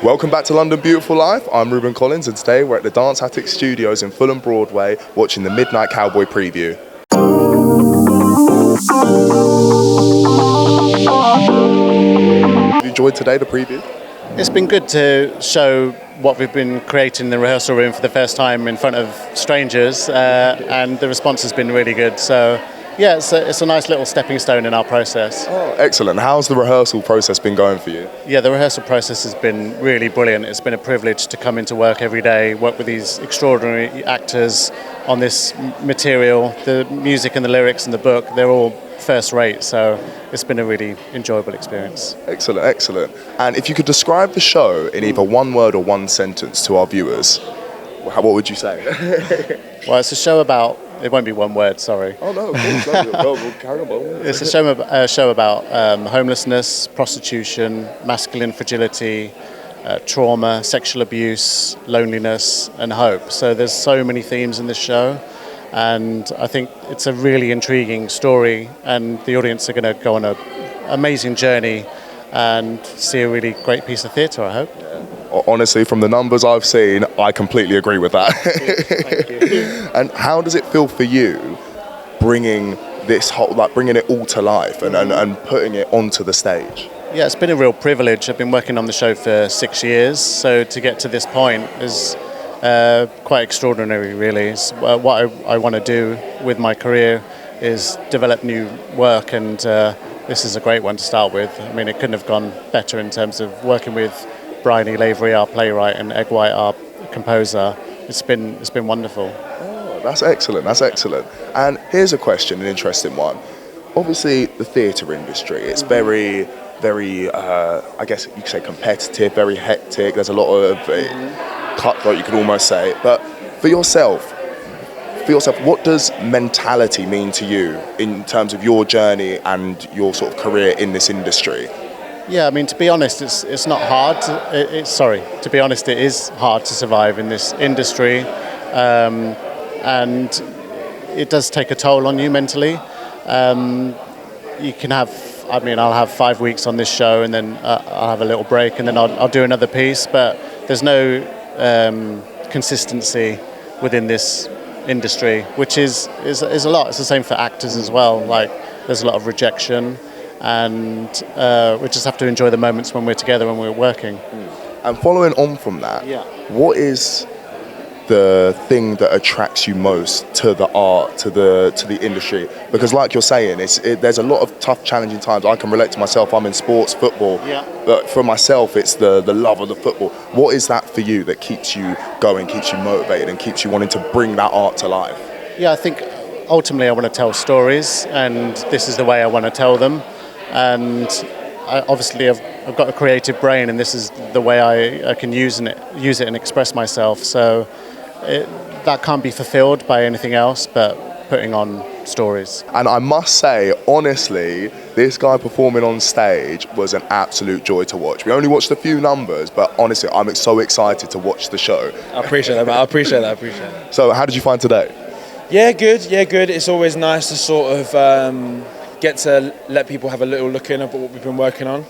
Welcome back to London Beautiful Life. I'm Reuben Collins, and today we're at the Dance Attic Studios in Fulham, Broadway, watching the Midnight Cowboy preview. Have you enjoyed today, the preview? It's been good to show what we've been creating in the rehearsal room for the first time in front of strangers, and the response has been really good. So, yeah, it's a nice little stepping stone in our process. Oh, excellent. How's the rehearsal process been going for you? Yeah, the rehearsal process has been really brilliant. It's been a privilege to come into work every day, work with these extraordinary actors on this material. The music and the lyrics and the book, they're all first rate, so it's been a really enjoyable experience. Excellent, excellent. And if you could describe the show in either one word or one sentence to our viewers, what would you say? Well, it's a show about, it won't be one word, sorry. Oh no, of course, no, we'll carry on. It's a show about homelessness, prostitution, masculine fragility, trauma, sexual abuse, loneliness and hope. So there's so many themes in this show, and I think it's a really intriguing story, and the audience are going to go on an amazing journey and see a really great piece of theatre, I hope. Honestly, from the numbers I've seen, I completely agree with that. Thank you. And how does it feel for you bringing this whole, bringing it all to life and putting it onto the stage? Yeah, it's been a real privilege. I've been working on the show for 6 years, so to get to this point is quite extraordinary, really. It's, what I want to do with my career is develop new work, and this is a great one to start with. I mean, it couldn't have gone better in terms of working with Brian E. Lavery, our playwright, and Egg White, our composer. It's been wonderful. Oh, that's excellent, that's excellent. And here's a question, an interesting one. Obviously, the theatre industry, it's very, I guess you could say competitive, very hectic. There's a lot of cutthroat, you could almost say. But for yourself, what does mentality mean to you in terms of your journey and your sort of career in this industry? Yeah, I mean, to be honest, it's not hard. To be honest, it is hard to survive in this industry, and it does take a toll on you mentally. You can have, I'll have 5 weeks on this show, and then I'll have a little break, and then I'll do another piece. But there's no consistency within this industry, which is a lot. It's the same for actors as well. Like, there's a lot of rejection. And we just have to enjoy the moments when we're together, when we're working. And following on from that, what is the thing that attracts you most to the art, to the industry? Because like you're saying, there's a lot of tough, challenging times. I can relate to myself. I'm in sports, football. But for myself, it's the love of the football. What is that for you that keeps you going, keeps you motivated, and keeps you wanting to bring that art to life? Yeah, I think ultimately I want to tell stories, and this is the way I want to tell them. And obviously I've got a creative brain, and this is the way I can use it and express myself. So that can't be fulfilled by anything else but putting on stories. And I must say, honestly, this guy performing on stage was an absolute joy to watch. We only watched a few numbers, but honestly, I'm so excited to watch the show. I appreciate that, man. I appreciate that. So how did you find today? Yeah, good. It's always nice to sort of get to let people have a little look in at what we've been working on.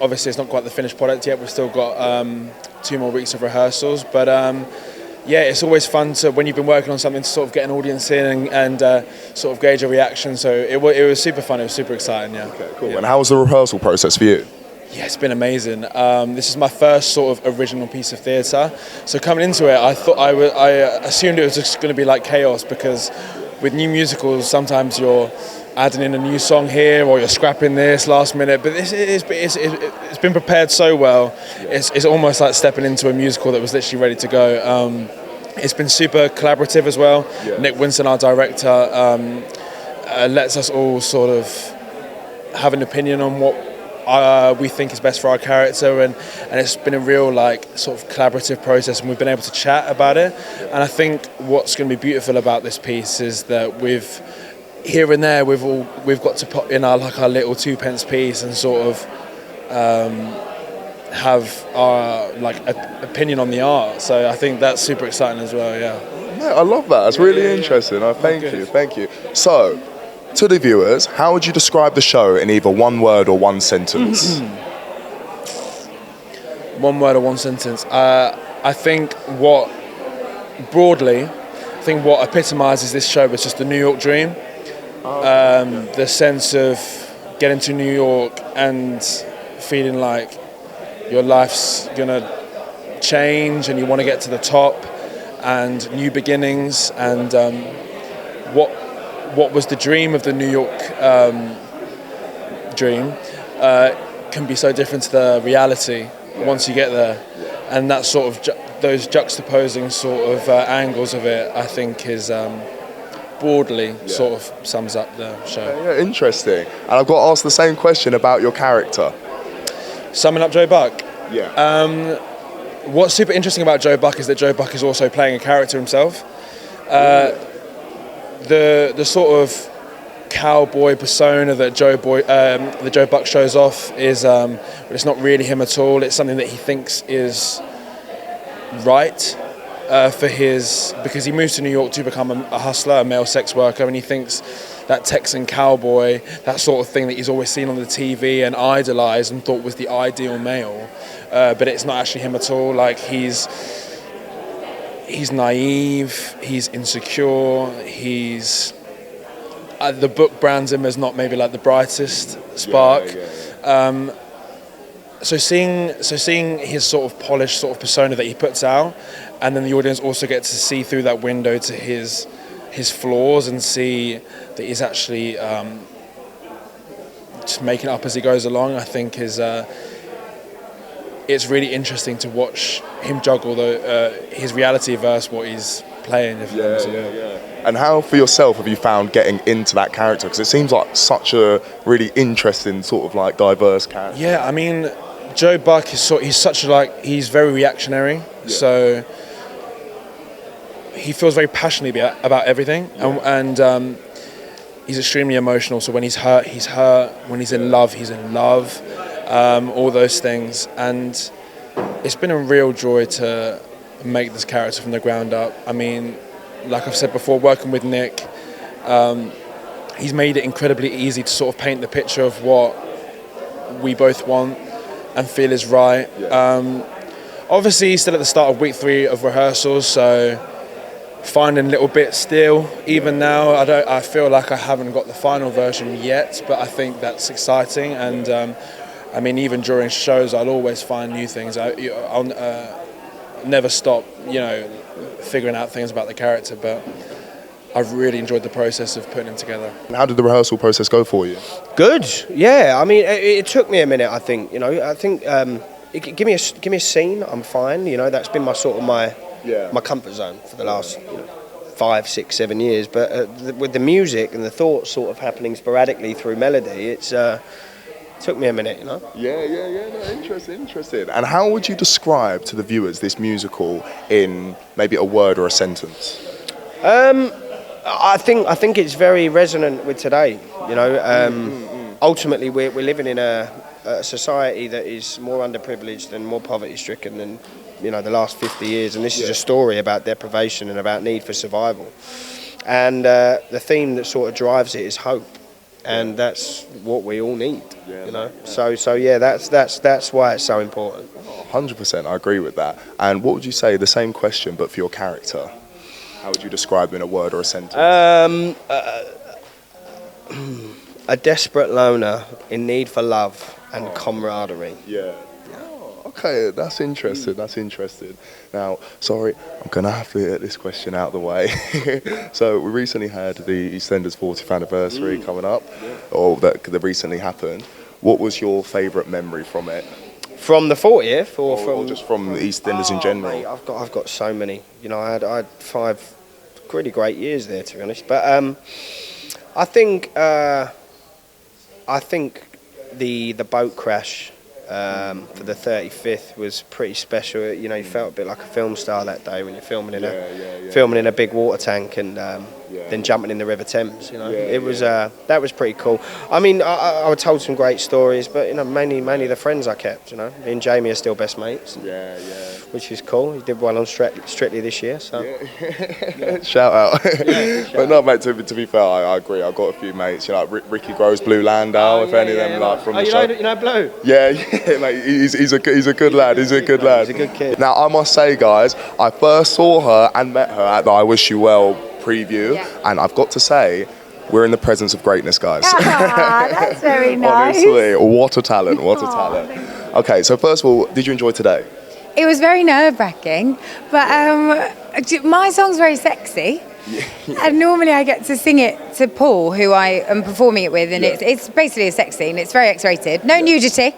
Obviously, it's not quite the finished product yet. We've still got 2 more weeks of rehearsals. But it's always fun to, when you've been working on something, to sort of get an audience in and sort of gauge a reaction. So it was super fun. It was super exciting, yeah. Okay, cool. Yeah. And how was the rehearsal process for you? Yeah, it's been amazing. This is my first sort of original piece of theatre. So coming into it, I assumed it was just going to be like chaos, because with new musicals, sometimes you're adding in a new song here, or you're scrapping this last minute. But it's been prepared so well. It's almost like stepping into a musical that was literally ready to go. It's been super collaborative as well. Yeah. Nick Winston, our director, lets us all sort of have an opinion on what we think is best for our character, and it's been a real sort of collaborative process, and we've been able to chat about it. And I think what's going to be beautiful about this piece is that here and there we've got to put in our little 2p piece and sort of have our opinion on the art. So I think that's super exciting as well. Yeah, I love that. That's really interesting. Thank you. So, to the viewers, how would you describe the show in either one word or one sentence? One word or one sentence. I think what epitomises this show was just the New York dream. The sense of getting to New York and feeling like your life's gonna change and you want to get to the top and new beginnings, and what was the dream of the New York dream can be so different to the reality once you get there, and that sort of those juxtaposing sort of angles of it, I think, is broadly sort of sums up the show. Yeah, interesting. And I've got to ask the same question about your character. Summing up Joe Buck. Yeah. What's super interesting about Joe Buck is that Joe Buck is also playing a character himself. The sort of cowboy persona that Joe Buck shows off is it's not really him at all. It's something that he thinks is right because he moves to New York to become a hustler, a male sex worker, and he thinks that Texan cowboy, that sort of thing that he's always seen on the TV and idolised and thought was the ideal male, but it's not actually him at all. Like he's naive, he's insecure, the book brands him as not maybe like the brightest spark. So seeing his sort of polished sort of persona that he puts out, and then the audience also gets to see through that window to his flaws and see that he's actually just making it up as he goes along, I think is it's really interesting to watch him juggle his reality versus what he's playing. And how, for yourself, have you found getting into that character? Because it seems like such a really interesting sort of like diverse character. Yeah, I mean, Joe Buck he's very reactionary, so he feels very passionately about everything, and he's extremely emotional. So when he's hurt, he's hurt. When he's in love, he's in love. All those things, and it's been a real joy to make this character from the ground up. I mean, like I've said before, working with Nick, he's made it incredibly easy to sort of paint the picture of what we both want and feel is right. Obviously, he's still at the start of week 3 of rehearsals, so finding little bits still. Even now, I feel like I haven't got the final version yet, but I think that's exciting. And I mean, even during shows, I'll always find new things. I'll never stop, figuring out things about the character, but I've really enjoyed the process of putting him together. How did the rehearsal process go for you? Good, yeah. I mean, it took me a minute. I think, give me a scene, I'm fine. That's been my comfort zone for the last 5, 6, 7 years. But with the music and the thoughts sort of happening sporadically through melody, it's took me a minute. Yeah. No, interesting. And how would you describe to the viewers this musical in maybe a word or a sentence? I think it's very resonant with today. Ultimately, we're living in a society that is more underprivileged and more poverty-stricken than the last 50 years, and this is a story about deprivation and about need for survival. And the theme that sort of drives it is hope, and that's what we all need. So yeah, that's why it's so important. 100%, I agree with that. And what would you say, the same question but for your character? How would you describe him in a word or a sentence? A desperate loner in need for love and camaraderie. Yeah. Okay, that's interesting. Now, sorry, I'm going to have to get this question out of the way. So we recently had the EastEnders 40th anniversary coming up, or that recently happened. What was your favourite memory from it? From the 40th, or just from the EastEnders in general? Mate, I've got so many. I had 5 really great years there, to be honest. But I think the boat crash for the 35th was pretty special. You felt a bit like a film star that day when you're filming in a big water tank, and than jumping in the River Thames. You know, it was that was pretty cool. I mean, I told some great stories, but you know, mainly the friends I kept. You know, me and Jamie are still best mates. Which is cool. He did well on Strictly this year. So shout out. But no, mate. To be fair, I agree. I've got a few mates. You know, like Ricky Groves, Blue Landau. If any of them like from the show. You know Blue. Yeah, mate. He's a good lad. He's a good lad. He's a good kid. Now I must say, guys, I first saw her and met her at the I Wish You Well preview, and I've got to say, we're in the presence of greatness, guys. That's very nice. Honestly, what a talent, what a talent. Okay, so first of all, did you enjoy today? It was very nerve-wracking, but my song's very sexy. And normally I get to sing it to Paul, who I am performing it with, and it's basically a sex scene. It's very X-rated, no nudity.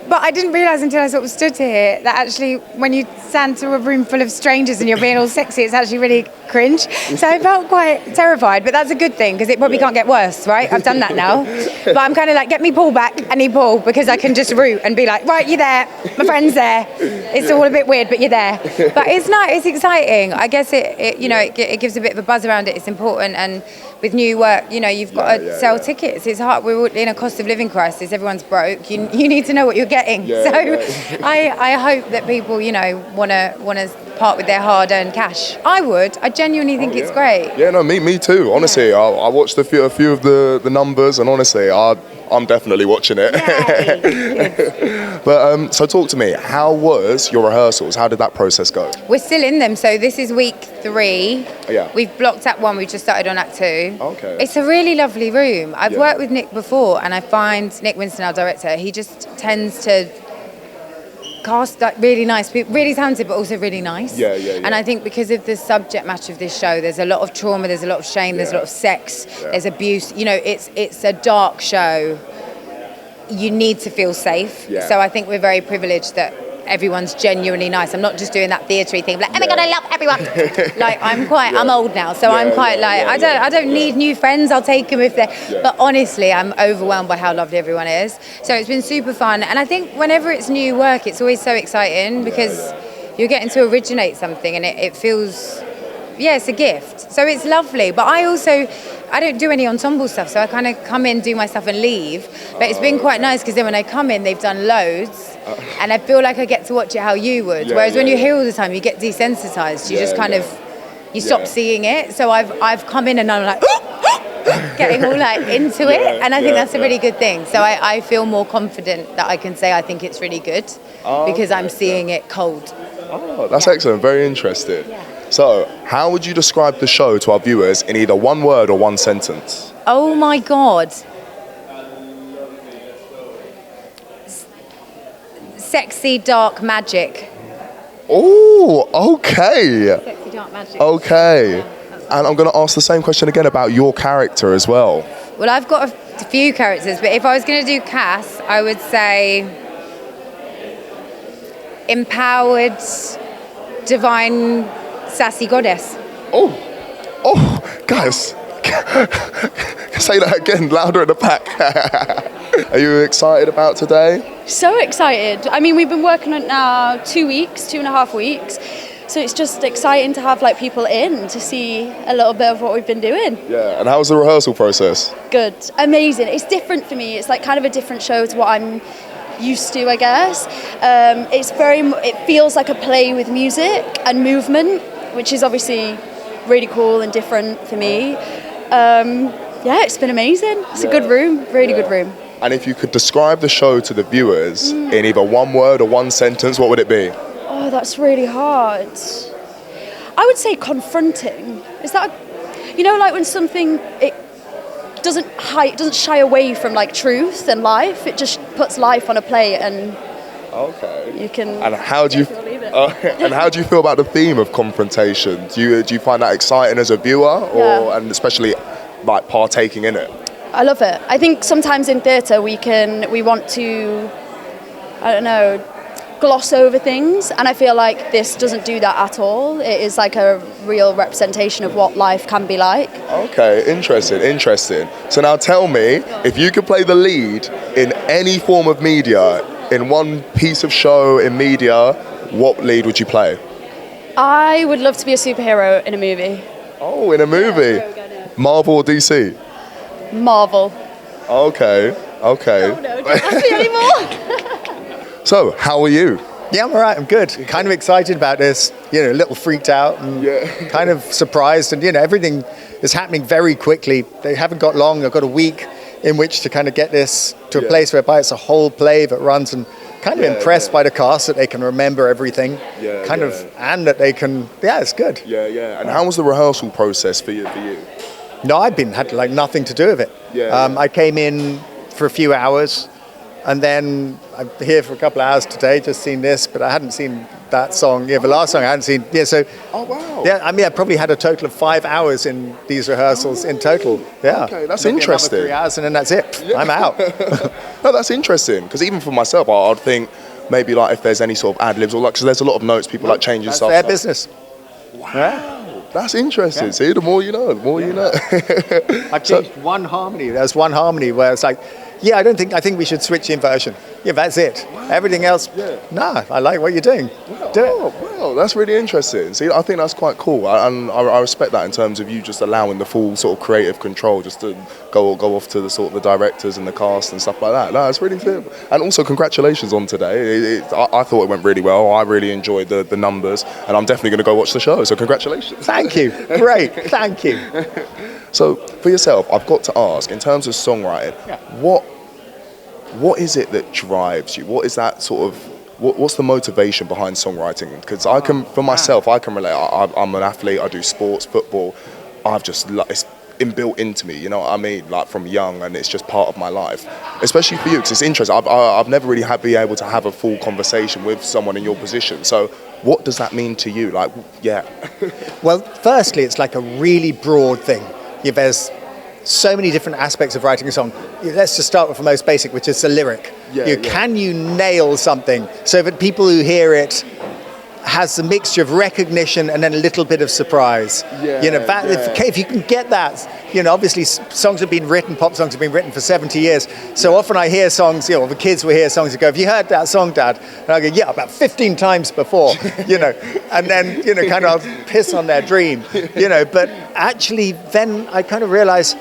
But I didn't realise until I sort of stood here that actually when you stand to a room full of strangers and you're being all sexy, it's actually really cringe. So I felt quite terrified, but that's a good thing because it probably can't get worse, right? I've done that now. But I'm kind of like, get me Paul back. I need Paul because I can just root and be like, right, you're there. My friend's there. It's all a bit weird, but you're there. But it's nice. It's exciting. I guess it gives a bit of a buzz around it. It's important. And with new work, you know, you've got to sell tickets. It's hard. We're in a cost of living crisis. Everyone's broke. You need to know what you're getting. I hope that people, you know, want to part with their hard-earned cash. I would. I genuinely think it's great. Yeah, no, me too. Honestly, I watched a few of the numbers, and honestly, I'm definitely watching it. But so talk to me. How was your rehearsals? How did that process go? We're still in them. So this is week 3. Yeah. We've blocked Act 1. We've just started on Act 2. Okay. It's a really lovely room. I've worked with Nick before, and I find Nick Winston, our director, he just tends to cast like really nice people, really talented, but also really nice. And I think because of the subject matter of this show, there's a lot of trauma, there's a lot of shame, there's a lot of sex, there's abuse. You know, it's a dark show. You need to feel safe. So I think we're very privileged that everyone's genuinely nice. I'm not just doing that theatre thing, like, oh my God, I love everyone. Like, I'm old now, so I'm quite I don't need new friends. I'll take them if they're, but honestly, I'm overwhelmed by how lovely everyone is. So it's been super fun. And I think whenever it's new work, it's always so exciting because you're getting to originate something and it feels, it's a gift. So it's lovely. But I don't do any ensemble stuff, so I kind of come in, do my stuff and leave. But it's been quite nice because then when I come in, they've done loads. And I feel like I get to watch it how you would. Whereas when you're here all the time, you get desensitized. You just kind of, you stop seeing it. So I've come in and I'm like, getting all like into it. And I think that's a really good thing. So I feel more confident that I can say I think it's really good because I'm seeing it cold. Oh, that's excellent. Very interesting. So, how would you describe the show to our viewers in either one word or one sentence? Oh my God. Sexy dark magic. Oh, okay. Sexy dark magic. Okay. And I'm going to ask the same question again about your character as well. Well, I've got a few characters, but if I was going to do Cass, I would say empowered, divine, sassy goddess. Oh, guys. Say that again, louder at the back. Are you excited about today? So excited. I mean, we've been working on it now 2.5 weeks. So it's just exciting to have like people in to see a little bit of what we've been doing. Yeah, and how's the rehearsal process? Good, amazing. It's different for me. It's like kind of a different show to what I'm used to, I guess. It feels like a play with music and movement, which is obviously really cool and different for me. It's been amazing. It's a good room, really good room. And if you could describe the show to the viewers in either one word or one sentence, what would it be? Oh, that's really hard. I would say confronting. Is that, like when something, it doesn't shy away from like truth and life. It just puts life on a plate and you can. And how do you? And how do you feel about the theme of confrontation? Do you find that exciting as a viewer, and especially like partaking in it? I love it. I think sometimes in theatre we want to, gloss over things, and I feel like this doesn't do that at all. It is like a real representation of what life can be like. Okay, interesting. So now tell me, if you could play the lead in any form of media, in one piece of show in media, what lead would you play? I would love to be a superhero in a movie. Oh, in a movie. Marvel or DC? Marvel. Okay. Oh no, don't ask me anymore. So, how are you? Yeah, I'm all right. I'm good. Kind of excited about this. You know, a little freaked out and kind of surprised. And, you know, everything is happening very quickly. They haven't got long. I've got a week in which to kind of get this to a place whereby it's a whole play that runs, and kind of impressed by the cast that they can remember everything. And that they can, it's good. Yeah. And how was the rehearsal process for you? No, I'd had like nothing to do with it. I came in for a few hours, and then I'm here for a couple of hours today, just seen this, but I hadn't seen that song. The last song I hadn't seen. So. Oh, wow. Yeah, I mean, I probably had a total of 5 hours in these rehearsals in total. Yeah. Okay, that's maybe interesting. 3 hours, and then that's it. Yeah. I'm out. No, that's interesting, because even for myself, I'd think maybe like if there's any sort of ad-libs or like, because there's a lot of notes, people like changing stuff. That's their business. Wow. Yeah. That's interesting. Yeah. See, the more you know, you know. I changed one harmony. There's one harmony where it's like, I think we should switch the inversion. Yeah, that's it. Wow. Everything else, nah, I like what you're doing. Wow. Do it. Wow, that's really interesting. See, I think that's quite cool. And I respect that in terms of you just allowing the full sort of creative control just to go off to the sort of the directors and the cast and stuff like that. No, it's really good. And also, congratulations on today. I thought it went really well. I really enjoyed the numbers, and I'm definitely going to go watch the show. So congratulations. Thank you. Great. Thank you. So for yourself, I've got to ask, in terms of songwriting, what is it that drives you? What is that sort of, what's the motivation behind songwriting? Because I can relate. I'm an athlete. I do sports, football. It's inbuilt into me. You know what I mean? Like from young, and it's just part of my life. Especially for you, because it's interesting. I've never really been able to have a full conversation with someone in your position. So what does that mean to you? Like, Well, firstly, it's like a really broad thing. There's so many different aspects of writing a song. Let's just start with the most basic, which is the lyric. Can you nail something so that people who hear it has a mixture of recognition and then a little bit of surprise? If you can get that, obviously songs have been written, pop songs have been written for 70 years. So often I hear songs, the kids will hear songs and go, "Have you heard that song, Dad?" And I go, "Yeah, about 15 times before," and then, kind of I'll piss on their dream, but actually then I kind of realize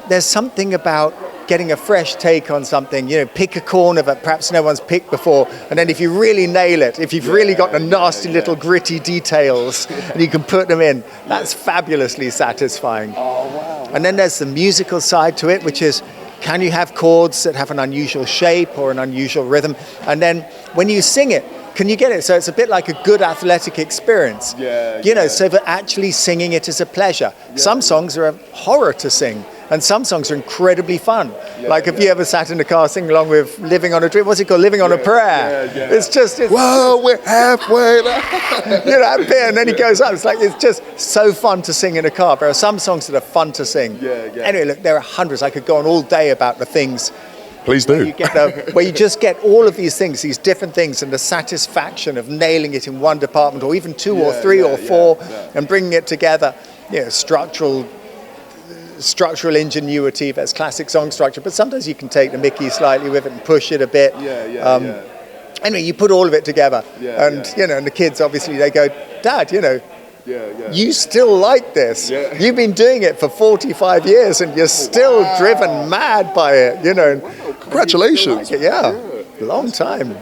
there's something about getting a fresh take on something, pick a corner that perhaps no one's picked before, and then if you really nail it, if you've really got the nasty little gritty details and you can put them in, that's fabulously satisfying. Oh, wow. And then there's the musical side to it, which is, can you have chords that have an unusual shape or an unusual rhythm? And then when you sing it, can you get it? So it's a bit like a good athletic experience, so that actually singing it is a pleasure. Some songs are a horror to sing, and some songs are incredibly fun. Have you ever sat in the car singing along with Living on a Dream? What's it called? Living on a Prayer. Well, we're halfway there. That bit, and then he goes up. It's just so fun to sing in a car. There are some songs that are fun to sing. Anyway, look, there are hundreds. I could go on all day about the things. Please do. Where you just get all of these things, these different things, and the satisfaction of nailing it in one department, or even two or three or four, and bringing it together. Structural ingenuity, that's classic song structure, but sometimes you can take the mickey slightly with it and push it a bit. Anyway, you put all of it together, and the kids obviously, they go, "Dad, you still like this. You've been doing it for 45 years and you're still driven mad by it, Congratulations. Long time."